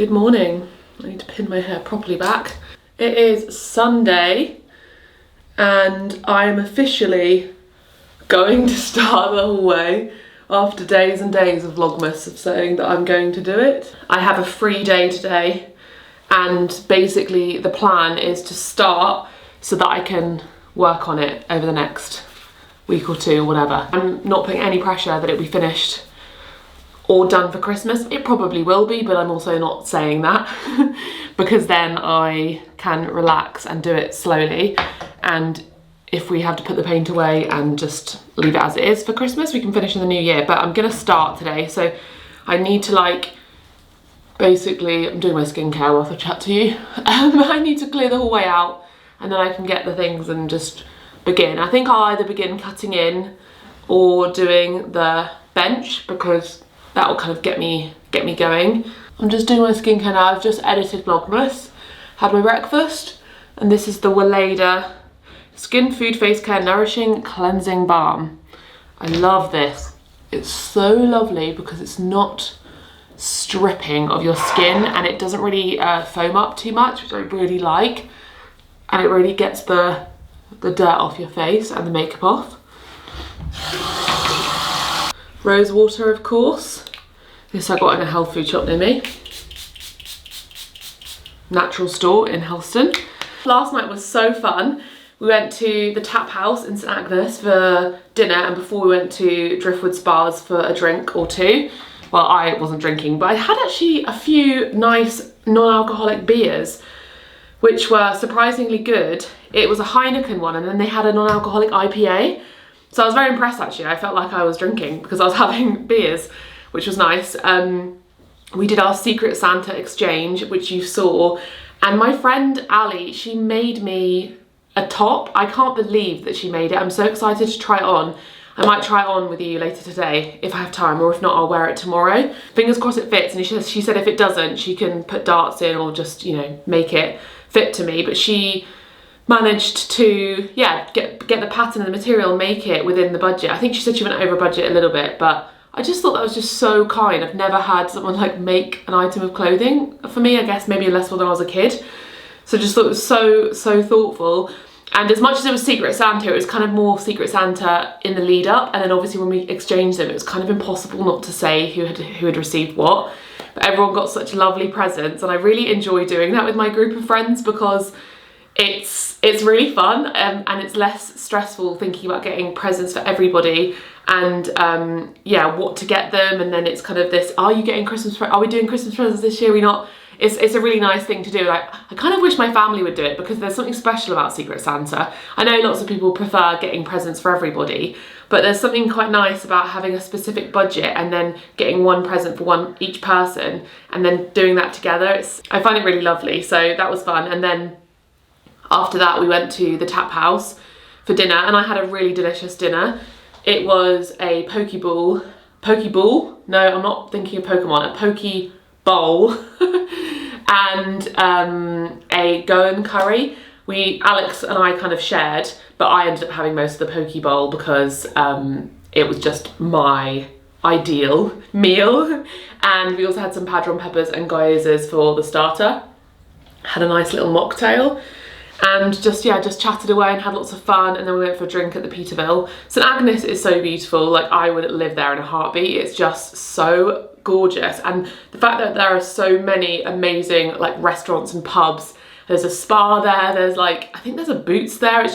Good morning. I need to pin my hair properly back. It is Sunday and I'm officially going to start the hallway after days and days of Vlogmas of saying that I'm going to do it. I have a free day today and basically the plan is to start so that I can work on it over the next week or two, whatever. I'm not putting any pressure that it'll be finished or done for Christmas. It probably will be, but I'm also not saying that because then I can relax and do it slowly. And if we have to put the paint away and just leave it as it is for Christmas, we can finish in the new year. But I'm gonna start today. So I need to basically, I'm doing my skincare whilst I chat to you. I need to clear the hallway out and then I can get the things and just begin. I think I'll either begin cutting in or doing the bench because that'll kind of get me going. I'm just doing my skincare now. I've just edited Vlogmas, had my breakfast, and this is the Weleda Skin Food Face Care Nourishing Cleansing Balm. I love this. It's so lovely because it's not stripping of your skin and it doesn't really foam up too much, which I really like. And it really gets the dirt off your face and the makeup off. Rose water, of course. This I got in a health food shop near me. Natural store in Helston. Last night was so fun. We went to the Tap House in St Agnes for dinner and before we went to Driftwood Spas for a drink or two. Well, I wasn't drinking, but I had actually a few nice non-alcoholic beers which were surprisingly good. It was a Heineken one and then they had a non-alcoholic IPA. So I was very impressed actually. I felt like I was drinking because I was having beers, which was nice. We did our Secret Santa exchange, which you saw. And my friend Ali, she made me a top. I can't believe that she made it. I'm so excited to try it on. I might try it on with you later today if I have time, or if not, I'll wear it tomorrow. Fingers crossed it fits. And she said if it doesn't, she can put darts in or just, you know, make it fit to me. But she managed to, yeah, get the pattern and the material and make it within the budget. I think she said she went over budget a little bit, but I just thought that was just so kind. I've never had someone make an item of clothing for me. I guess maybe less when I was a kid. So just thought it was so thoughtful. And as much as it was Secret Santa, it was kind of more Secret Santa in the lead up. And then obviously when we exchanged them, it was kind of impossible not to say who had received what. But everyone got such lovely presents. And I really enjoy doing that with my group of friends because it's really fun and it's less stressful thinking about getting presents for everybody and yeah, what to get them. And then it's kind of this, are we doing Christmas presents this year? Are we not? It's a really nice thing to do. I kind of wish my family would do it because there's something special about Secret Santa. I know lots of people prefer getting presents for everybody, but there's something quite nice about having a specific budget and then getting one present for each person and then doing that together. I find it really lovely. So that was fun. And then after that, we went to the Tap House for dinner and I had a really delicious dinner. It was a poke bowl. No, I'm not thinking of Pokemon, a poke bowl and a Goan curry. Alex and I kind of shared, but I ended up having most of the poke bowl because it was just my ideal meal. And we also had some padron peppers and gyozas for the starter. Had a nice little mocktail. And just chatted away and had lots of fun, and then we went for a drink at the Peterville. St Agnes is so beautiful, I would live there in a heartbeat. It's just so gorgeous, and the fact that there are so many amazing restaurants and pubs. There's a spa there, there's I think there's a Boots there.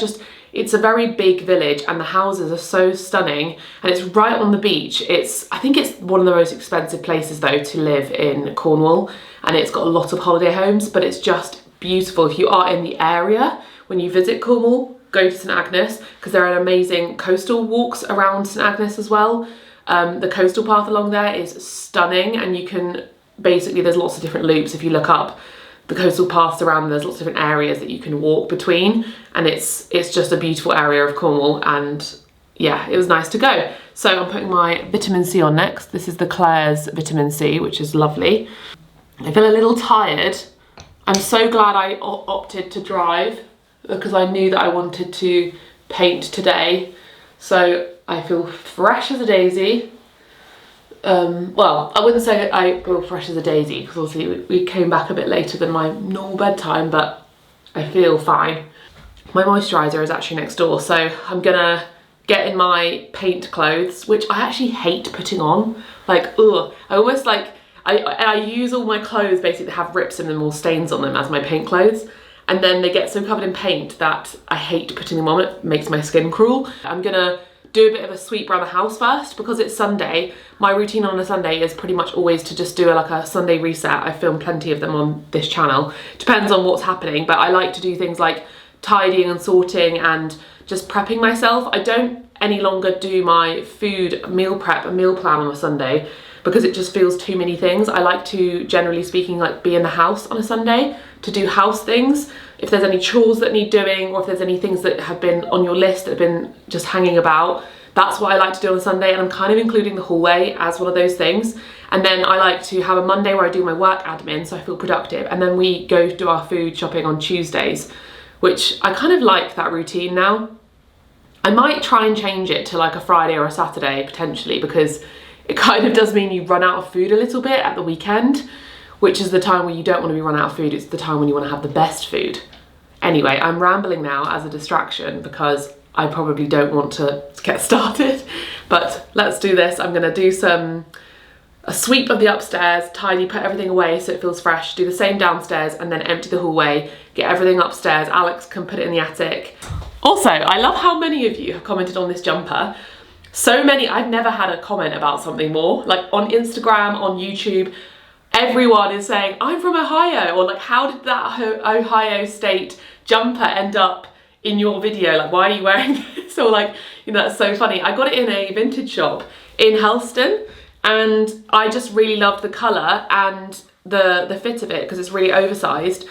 It's a very big village and the houses are so stunning and it's right on the beach. I think it's one of the most expensive places though to live in Cornwall, and it's got a lot of holiday homes, but it's just beautiful. If you are in the area when you visit Cornwall, go to St Agnes because there are amazing coastal walks around St Agnes as well. The coastal path along there is stunning and you can there's lots of different loops. If you look up the coastal paths around, there's lots of different areas that you can walk between, and it's just a beautiful area of Cornwall. And yeah, it was nice to go. So I'm putting my vitamin C on next. This is the Claire's vitamin C, which is lovely. I feel a little tired. I'm so glad I opted to drive because I knew that I wanted to paint today. So I feel fresh as a daisy. well, I wouldn't say I feel fresh as a daisy because obviously we came back a bit later than my normal bedtime, but I feel fine. My moisturiser is actually next door, so I'm gonna get in my paint clothes, which I actually hate putting on. Like, ugh, I almost like, I use all my clothes basically that have rips in them or stains on them as my paint clothes, and then they get so covered in paint that I hate putting them on. It makes my skin crawl. I'm gonna do a bit of a sweep around the house first because it's Sunday. My routine on a Sunday is pretty much always to just do like a Sunday reset. I film plenty of them on this channel. Depends on what's happening, but I like to do things like tidying and sorting and just prepping myself. I don't any longer do my food meal prep and meal plan on a Sunday because it just feels too many things. I like to, generally speaking, like be in the house on a Sunday to do house things. If there's any chores that need doing, or if there's any things that have been on your list that have been just hanging about, that's what I like to do on a Sunday, and I'm kind of including the hallway as one of those things. And then I like to have a Monday where I do my work admin so I feel productive, and then we go do our food shopping on Tuesdays, which I kind of like that routine now. I might try and change it to like a Friday or a Saturday potentially, because it kind of does mean you run out of food a little bit at the weekend, which is the time when you don't want to be run out of food. It's the time when you want to have the best food. Anyway, I'm rambling now as a distraction because I probably don't want to get started, but let's do this. I'm gonna do a sweep of the upstairs, tidy, put everything away so it feels fresh, do the same downstairs, and then empty the hallway, get everything upstairs. Alex can put it in the attic. Also, I love how many of you have commented on this jumper. So many. I've never had a comment about something more. Like on Instagram, on YouTube, everyone is saying, I'm from Ohio, or like, how did that Ohio State jumper end up in your video? Like, why are you wearing this? Or like, you know, that's so funny. I got it in a vintage shop in Helston, and I just really loved the colour and the fit of it because it's really oversized.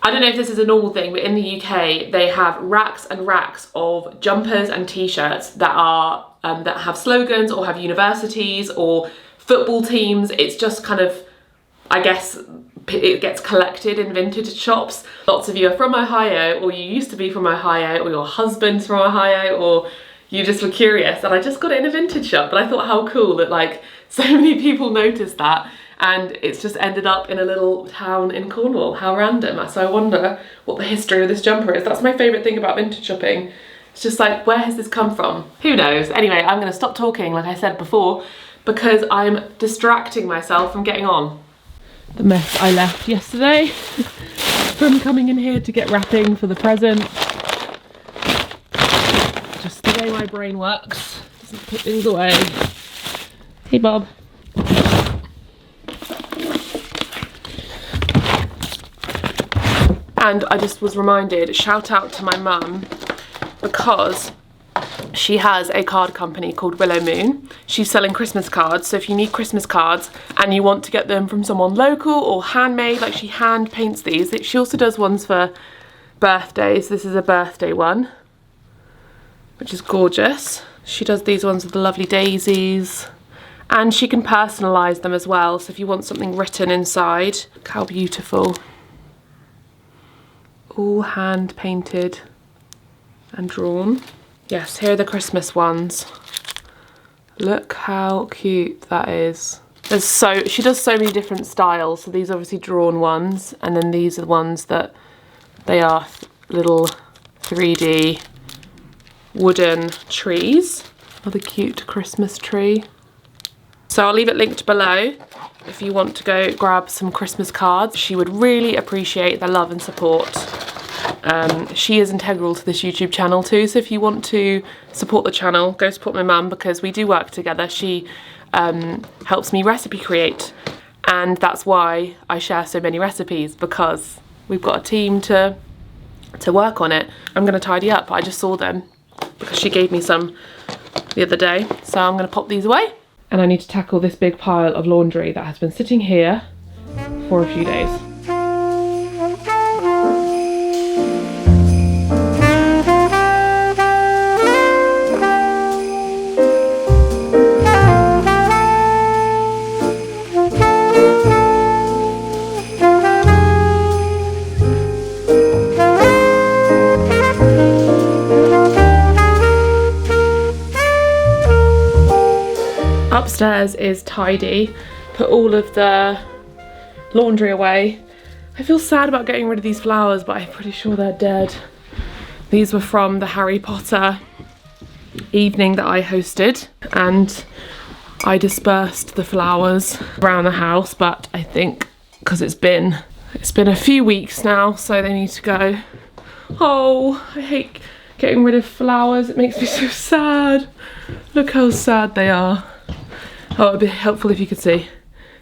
I don't know if this is a normal thing, but in the UK, they have racks and racks of jumpers and t-shirts that are that have slogans or have universities or football teams. It's just kind of, I guess, it gets collected in vintage shops. Lots of you are from Ohio, or you used to be from Ohio, or your husband's from Ohio, or you just were curious, and I just got it in a vintage shop. But I thought how cool that like so many people noticed that, and it's just ended up in a little town in Cornwall. How random. So I wonder what the history of this jumper is. That's my favourite thing about vintage shopping. It's just like, where has this come from? Who knows? Anyway, I'm gonna stop talking like I said before because I'm distracting myself from getting on. The mess I left yesterday from coming in here to get wrapping for the present. Just the way my brain works. Doesn't put things away. Hey Bob. And I just was reminded, shout out to my mum, because she has a card company called Willow Moon. She's selling Christmas cards, so if you need Christmas cards and you want to get them from someone local or handmade, like she hand paints these. She also does ones for birthdays. This is a birthday one, which is gorgeous. She does these ones with the lovely daisies, and she can personalise them as well. So if you want something written inside, look how beautiful. All hand painted and drawn. Yes, here are the Christmas ones. Look how cute that is. She does so many different styles. So these are obviously drawn ones, and then these are the ones that they are little 3D wooden trees. Another cute Christmas tree. So I'll leave it linked below if you want to go grab some Christmas cards. She would really appreciate the love and support. She is integral to this YouTube channel too, so if you want to support the channel, go support my mum because we do work together. She helps me recipe create, and that's why I share so many recipes, because we've got a team to work on it. I'm going to tidy up. I just saw them because she gave me some the other day, so I'm going to pop these away. And I need to tackle this big pile of laundry that has been sitting here for a few days. Upstairs is tidy. Put all of the laundry away. I feel sad about getting rid of these flowers, but I'm pretty sure they're dead. These were from the Harry Potter evening that I hosted, and I dispersed the flowers around the house, but I think because it's been a few weeks now, so they need to go. Oh, I hate getting rid of flowers. It makes me so sad. Look how sad they are. Oh, it'd be helpful if you could see.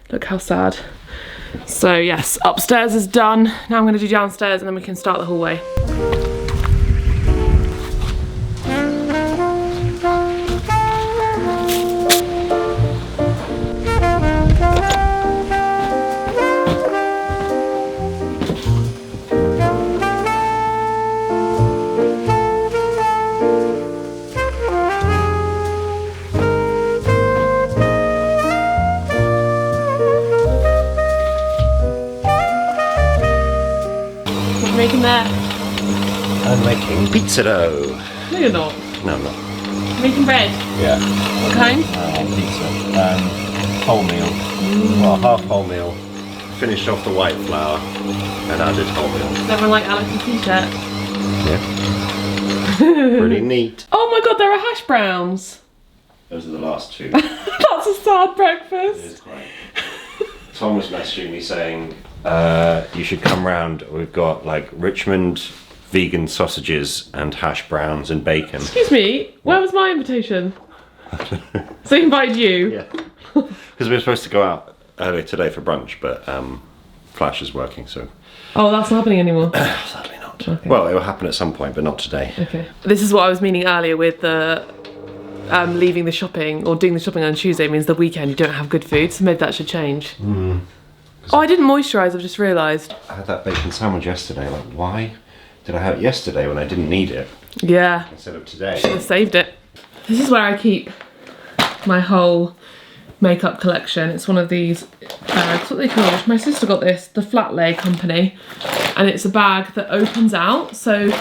Look how sad. So yes, upstairs is done. Now I'm going to do downstairs and then we can start the hallway. Making that? I'm making pizza dough. No, you're not. No, I'm not. You're making bread? Yeah. What kind? Pizza. Wholemeal. Well, half wholemeal. Finished off the white flour and added wholemeal. Does everyone like Alex's t-shirt? Yeah. Pretty neat. Oh my god, there are hash browns. Those are the last two. That's a sad breakfast. It is quite. Tom was messaging me saying, you should come round. We've got like Richmond vegan sausages and hash browns and bacon. Excuse me, where was my invitation? So he invited you? Yeah. Because we were supposed to go out earlier today for brunch, but Flash is working, so. Oh, that's not happening anymore? Sadly not. Okay. Well, it will happen at some point, but not today. Okay. This is what I was meaning earlier with the leaving the shopping or doing the shopping on Tuesday means the weekend you don't have good food, so maybe that should change. Oh, I didn't moisturise, I've just realised. I had that bacon sandwich yesterday, like why did I have it yesterday when I didn't need it? Yeah. Instead of today. Should have saved it. This is where I keep my whole makeup collection. It's one of these bags, what they call it. My sister got this, the Flat Lay company, and it's a bag that opens out so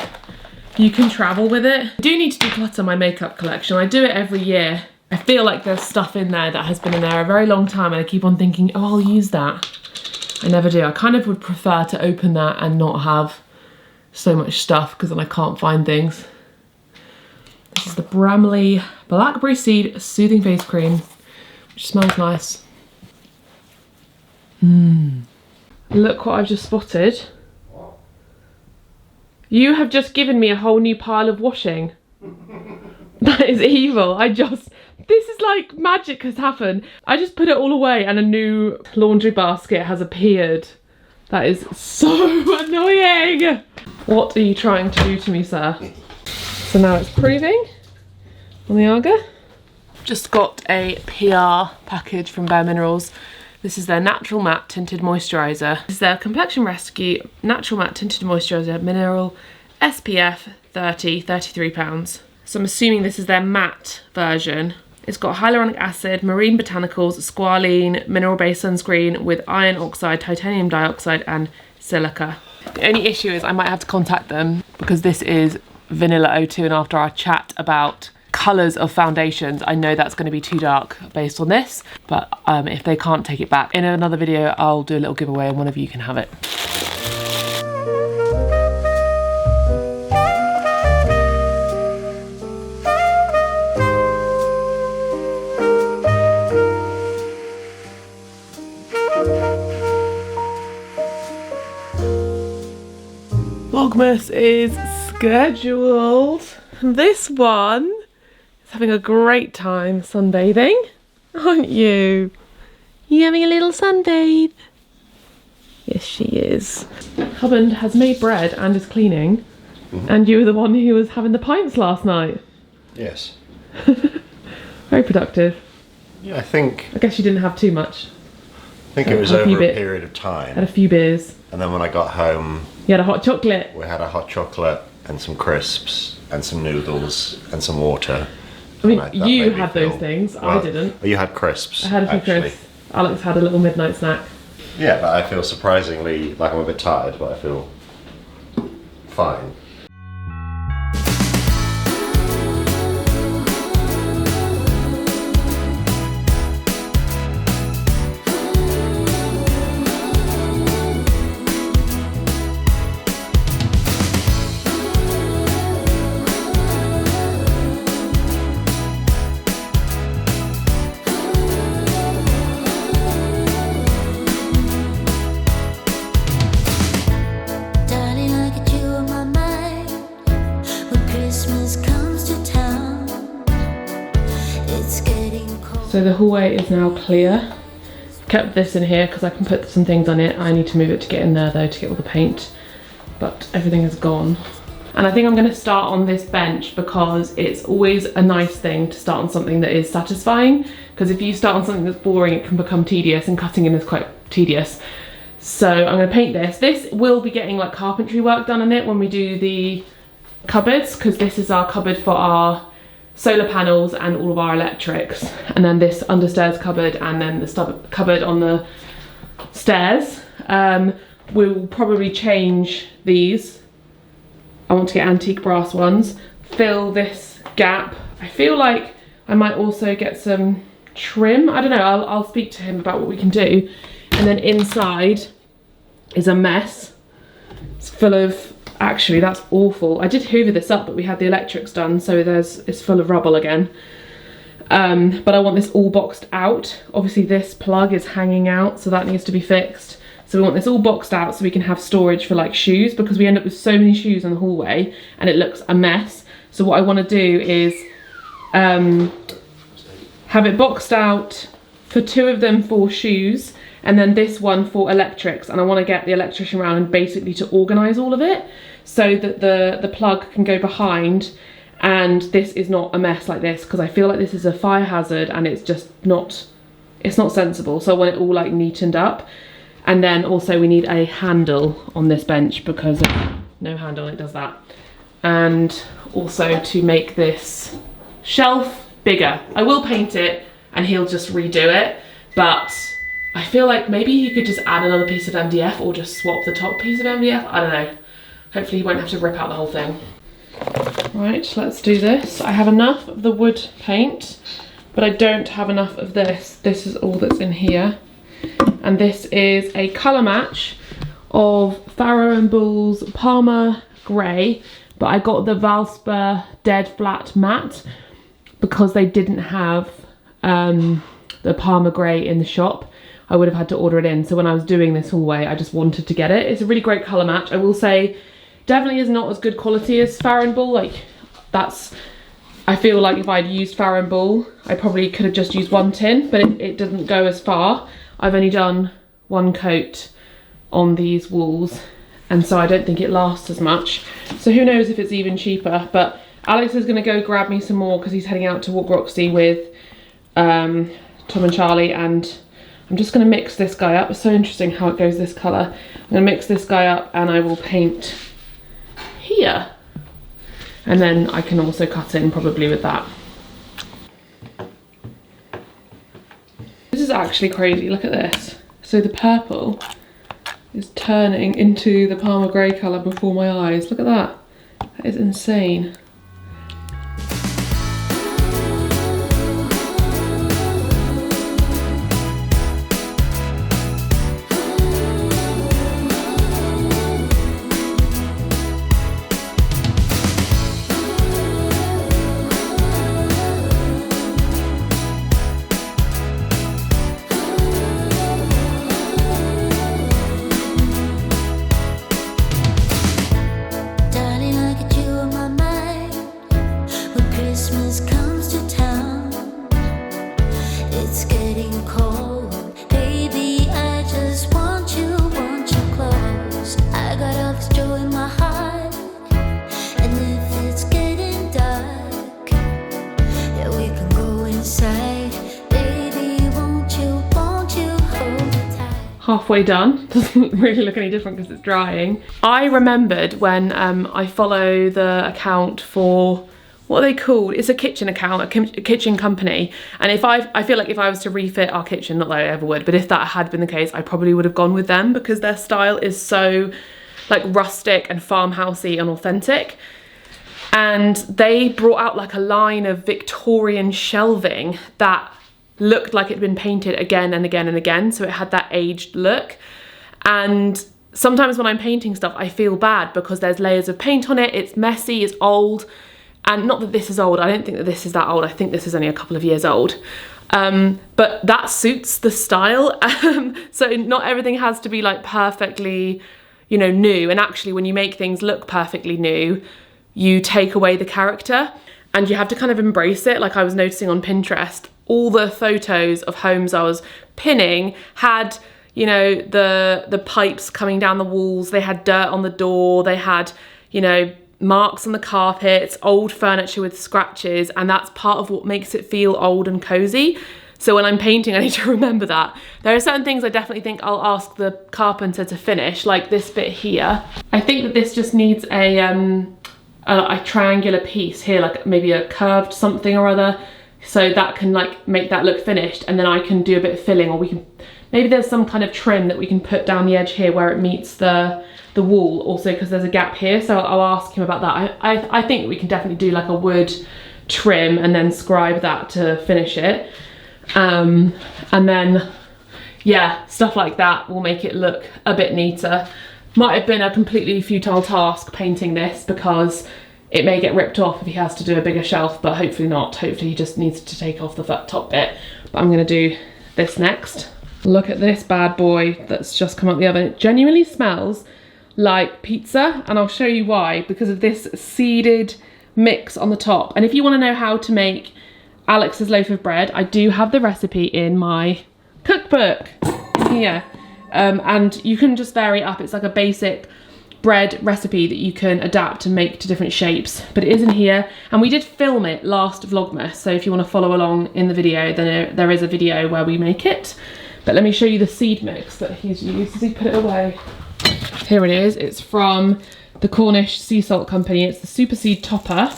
you can travel with it. I do need to declutter my makeup collection. I do it every year. I feel like there's stuff in there that has been in there a very long time and I keep on thinking, oh, I'll use that. I never do. I kind of would prefer to open that and not have so much stuff because then I can't find things. This is the Bramley Blackberry Seed Soothing Face Cream, which smells nice. Look what I've just spotted. You have just given me a whole new pile of washing. That is evil. This is like magic has happened. I just put it all away and a new laundry basket has appeared. That is so annoying. What are you trying to do to me, sir? So now it's proving on the Aga. Just got a PR package from Bare Minerals. This is their Natural Matte Tinted Moisturiser. This is their Complexion Rescue Natural Matte Tinted Moisturiser Mineral SPF 30, £33. So I'm assuming this is their matte version. It's got hyaluronic acid, marine botanicals, squalene, mineral-based sunscreen with iron oxide, titanium dioxide and silica. The only issue is I might have to contact them because this is Vanilla O2 and after our chat about colours of foundations, I know that's going to be too dark based on this, but if they can't take it back, in another video I'll do a little giveaway and one of you can have it. Vlogmas is scheduled. This one is having a great time sunbathing, aren't you? You having a little sunbathe? Yes, she is. Husband has made bread and is cleaning, and you were the one who was having the pints last night. Yes. Very productive. Yeah, I guess you didn't have too much. I think it was over a period of time. Had a few beers. And then when I got home, you had a hot chocolate. We had a hot chocolate and some crisps and some noodles and some water. I mean, you had those things. Well, I didn't. You had crisps. I had a few crisps. Alex had a little midnight snack. Yeah, but I feel surprisingly like I'm a bit tired, but I feel fine. So the hallway is now clear. Kept this in here because I can put some things on it. I need to move it to get in there though, to get all the paint, but everything is gone. And I think I'm gonna start on this bench because it's always a nice thing to start on something that is satisfying, because if you start on something that's boring, it can become tedious, and cutting in is quite tedious. So I'm gonna paint this. This will be getting like carpentry work done on it when we do the cupboards, because this is our cupboard for our solar panels and all of our electrics, and then this understairs cupboard, and then the cupboard on the stairs. We'll probably change these. I want to get antique brass ones. Fill this gap. I feel like I might also get some trim. I don't know, I'll speak to him about what we can do. And then inside is a mess. It's full of, actually that's awful. I did hoover this up, but we had the electrics done, so it's full of rubble again. But I want this all boxed out. Obviously this plug is hanging out, so that needs to be fixed. So we want this all boxed out so we can have storage for like shoes, because we end up with so many shoes in the hallway and it looks a mess. So what I want to do is have it boxed out for 2 of them for shoes, and then this one for electrics. And I want to get the electrician around and basically to organise all of it so that the plug can go behind and this is not a mess like this, because I feel like this is a fire hazard and it's just not, it's not sensible. So I want it all like neatened up. And then also we need a handle on this bench, because no handle, it does that. And also to make this shelf bigger. I will paint it and he'll just redo it, but I feel like maybe he could just add another piece of MDF or just swap the top piece of MDF. I don't know. Hopefully he won't have to rip out the whole thing. Right, let's do this. I have enough of the wood paint, but I don't have enough of this. This is all that's in here. And this is a colour match of Farrow & Bull's Parma Grey, but I got the Valspar Dead Flat Matte because they didn't have the Parma Grey in the shop. I would have had to order it in, so when I was doing this hallway I just wanted to get it. It's a really great colour match. I will say definitely is not as good quality as Farrow & Bull. Like that's, I feel like if I'd used Farrow & Bull I probably could have just used 1 tin, but it didn't go as far. I've only done 1 coat on these walls, and so I don't think it lasts as much. So who knows if it's even cheaper, but Alex is gonna go grab me some more because he's heading out to walk Roxy with Tom and Charlie, and I'm just gonna mix this guy up. It's so interesting how it goes this color. I'm gonna mix this guy up and I will paint here. And then I can also cut in probably with that. This is actually crazy, look at this. So the purple is turning into the Parma Grey colour before my eyes. Look at that, that is insane. Halfway done. Doesn't really look any different because it's drying. I remembered when I follow the account for, what are they called? It's a kitchen account, a kitchen company. And if I feel like if I was to refit our kitchen, not that I ever would, but if that had been the case, I probably would have gone with them because their style is so like rustic and farmhousey and authentic. And they brought out like a line of Victorian shelving that looked like it'd been painted again and again and again, so it had that aged look. And sometimes when I'm painting stuff I feel bad because there's layers of paint on it, it's messy, it's old, and not that this is old, I don't think that this is that old, I think this is only a couple of years old, but that suits the style. So not everything has to be like perfectly, you know, new, and actually when you make things look perfectly new you take away the character and you have to kind of embrace it. Like I was noticing on Pinterest, all the photos of homes I was pinning had, you know, the pipes coming down the walls, they had dirt on the door, they had, you know, marks on the carpets, old furniture with scratches, and that's part of what makes it feel old and cozy. So when I'm painting, I need to remember that. There are certain things I definitely think I'll ask the carpenter to finish, like this bit here. I think that this just needs a triangular piece here, like maybe a curved something or other, so that can like make that look finished, and then I can do a bit of filling, or we can, maybe there's some kind of trim that we can put down the edge here where it meets the wall also, because there's a gap here, so I'll ask him about that. I think we can definitely do like a wood trim and then scribe that to finish it. And then, yeah, stuff like that will make it look a bit neater. Might have been a completely futile task painting this, because it may get ripped off if he has to do a bigger shelf, but hopefully not. Hopefully he just needs to take off the top bit. But I'm gonna do this next. Look at this bad boy that's just come out the oven. It genuinely smells like pizza, and I'll show you why, because of this seeded mix on the top. And if you want to know how to make Alex's loaf of bread, I do have the recipe in my cookbook here, and you can just vary it up. It's like a basic bread recipe that you can adapt and make to different shapes, but it is in here, and we did film it last Vlogmas, so if you want to follow along in the video, then there is a video where we make it. But let me show you the seed mix that he's used. Has he put it away? Here it is. It's from the Cornish sea salt company. It's the super seed topper.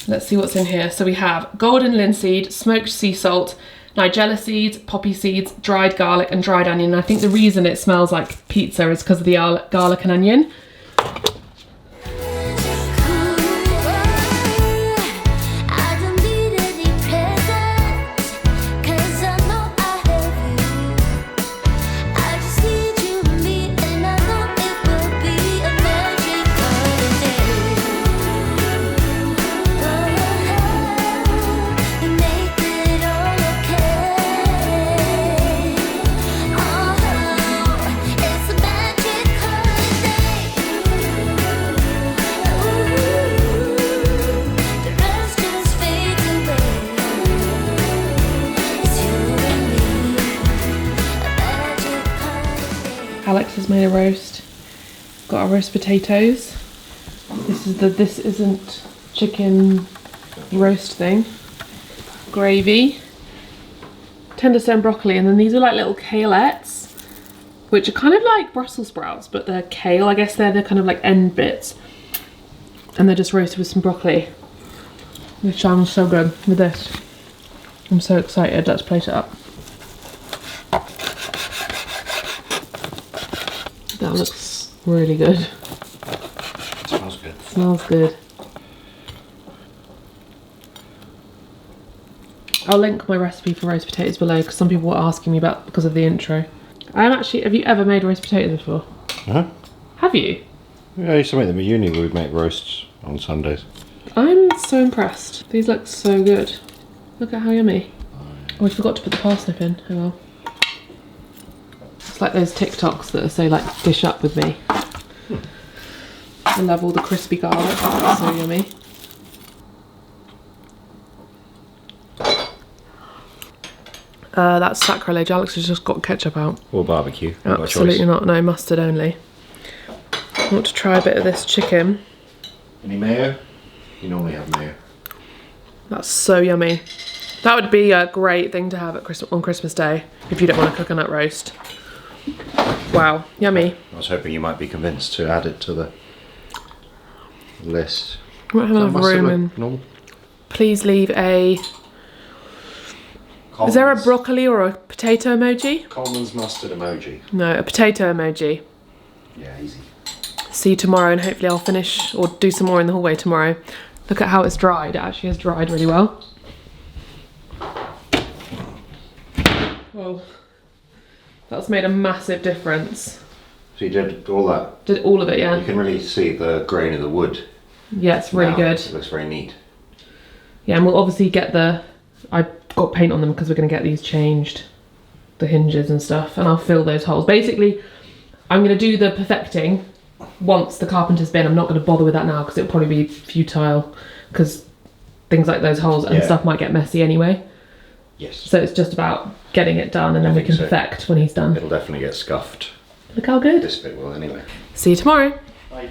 Let's see what's in here. So we have golden linseed, smoked sea salt, nigella seeds, poppy seeds, dried garlic and dried onion. And I think the reason it smells like pizza is because of the garlic and onion. Alex has made a roast. Got our roast potatoes. This isn't chicken roast thing. Gravy. Tender stem broccoli, and then these are like little kaleettes, which are kind of like Brussels sprouts, but they're kale. I guess they're the kind of like end bits. And they're just roasted with some broccoli. Which sounds so good with this. I'm so excited. Let's plate it up. That looks really good. Smells good. Smells good. I'll link my recipe for roast potatoes below, because some people were asking me about because of the intro. Have you ever made roast potatoes before? Uh-huh. Have you? Yeah, I used to make them at uni where we'd make roasts on Sundays. I'm so impressed. These look so good. Look at how yummy. Oh, I forgot to put the parsnip in. Oh well. It's like those TikToks that say like dish up with me. I love all the crispy garlic. That's so yummy. That's sacrilege. Alex has just got ketchup out. Or barbecue. Absolutely not. No, mustard only. I want to try a bit of this chicken. Any mayo? You normally have mayo. That's so yummy. That would be a great thing to have at on Christmas Day if you don't want a coconut roast. Wow, yummy. I was hoping you might be convinced to add it to the list. I might have enough room in. Normal? Please leave a... Coleman's. Is there a broccoli or a potato emoji? Coleman's mustard emoji. No, a potato emoji. Yeah, easy. See you tomorrow, and hopefully I'll finish or do some more in the hallway tomorrow. Look at how it's dried. It actually has dried really well. Whoa. That's made a massive difference. So you did all that? Did all of it, yeah. You can really see the grain of the wood. Yeah, it's really good. It looks very neat. Yeah, and we'll obviously get I got paint on them because we're going to get these changed. The hinges and stuff, and I'll fill those holes. Basically, I'm going to do the perfecting once the carpenter's been. I'm not going to bother with that now because it'll probably be futile, because things like those holes and stuff might get messy anyway. Yes. So it's just about getting it done, and then we can perfect when he's done. It'll definitely get scuffed. Look how good. This bit will anyway. See you tomorrow. Bye.